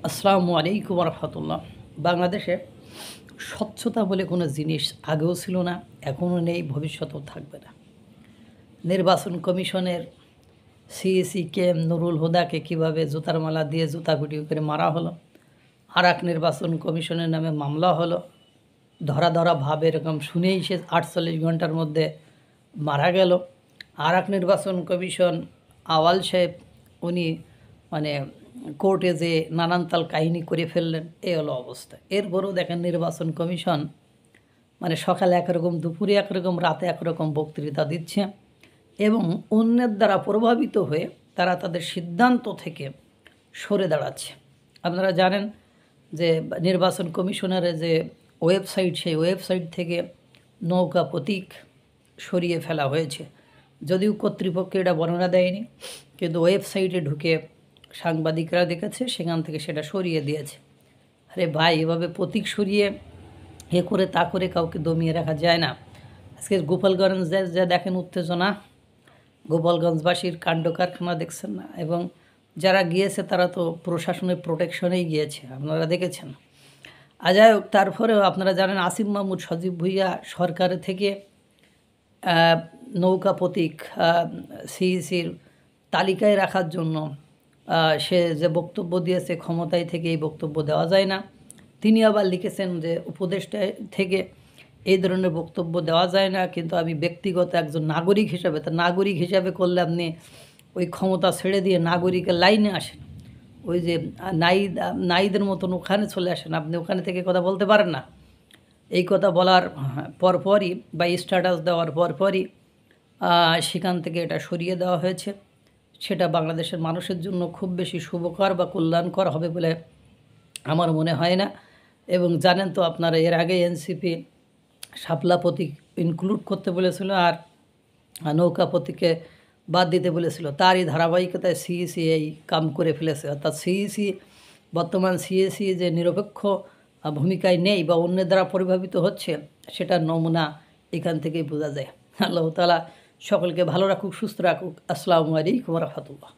আসসালামু আলাইকুম রহমতুল্লাহ। বাংলাদেশে স্বচ্ছতা বলে কোনো জিনিস আগেও ছিল না, এখনও নেই, ভবিষ্যতেও থাকবে না। নির্বাচন কমিশনের সিইসি কে নুরুল হুদাকে কীভাবে জুতার মালা দিয়ে জুতা পিটিয়ে করে মারা হলো, আর এক নির্বাচন কমিশনের নামে মামলা হলো, ধরা ভাবে এরকম শুনেই সে 48 ঘন্টার মধ্যে মারা গেল। আর এক নির্বাচন কমিশন আওয়াল সাহেব উনি মানে কোর্টে যে নানান তাল কাহিনী করে ফেললেন, এই হলো অবস্থা। এরপরও দেখেন নির্বাচন কমিশন মানে সকালে একরকম, দুপুরে একরকম, রাতে একরকম বক্তৃতা দিচ্ছে এবং অন্যের দ্বারা প্রভাবিত হয়ে তারা তাদের সিদ্ধান্ত থেকে সরে দাঁড়াচ্ছে। আপনারা জানেন যে নির্বাচন কমিশনারের যে ওয়েবসাইট, সেই ওয়েবসাইট থেকে নৌকা প্রতীক সরিয়ে ফেলা হয়েছে। যদিও কর্তৃপক্ষ এটা বর্ণনা দেয়নি, কিন্তু ওয়েবসাইটে ঢুকে সাংবাদিকরা দেখেছে, সেখান থেকে সেটা সরিয়ে দিয়েছে। আরে ভাই, এভাবে প্রতীক সরিয়ে এ করে তা করে কাউকে দমিয়ে রাখা যায় না। আজকে গোপালগঞ্জ যা দেখেন উত্তেজনা, গোপালগঞ্জবাসীর কাণ্ড কারখানা দেখছেন না, এবং যারা গিয়েছে তারা তো প্রশাসনের প্রোটেকশনেই গিয়েছে, আপনারা দেখেছেন। যাই হোক, তারপরেও আপনারা জানেন আসিফ মাহমুদ সজীব ভুইয়া সরকারের থেকে নৌকা প্রতীক সিইসির তালিকায় রাখার জন্য সে যে বক্তব্য দিয়েছে, ক্ষমতায় থেকে এই বক্তব্য দেওয়া যায় না। তিনি আবার লিখেছেন যে উপদেষ্টা থেকে এই ধরনের বক্তব্য দেওয়া যায় না, কিন্তু আমি ব্যক্তিগত একজন নাগরিক হিসাবে, তা নাগরিক হিসাবে করলে আপনি ওই ক্ষমতা ছেড়ে দিয়ে নাগরিকের লাইনে আসেন, ওই যে নাইদের মতন ওখানে চলে আসেন, আপনি ওখানে থেকে কথা বলতে পারেন না। এই কথা বলার পরপরই বা স্ট্যাটাস দেওয়ার পরপরই সেখান থেকে এটা সরিয়ে দেওয়া হয়েছে। সেটা বাংলাদেশের মানুষের জন্য খুব বেশি শুভকর বা কল্যাণকর হবে বলে আমার মনে হয় না। এবং জানেন তো আপনারা, এর আগে এনসিপি শাপলা প্রতীক ইনক্লুড করতে বলেছিল আর নৌকা প্রতীকে বাদ দিতে বলেছিল। তারই ধারাবাহিকতায় সিইসি এই কাম করে ফেলেছে। অর্থাৎ বর্তমান সিইসি যে নিরপেক্ষ ভূমিকায় নেই বা অন্যের দ্বারা প্রভাবিত হচ্ছে, সেটার নমুনা এখান থেকেই বোঝা যায়। আল্লাহ তাআলা সকলকে ভালো রাখুক, সুস্থ রাখুক। আসসালামু আলাইকুম ওয়া রাহমাতুল্লাহ।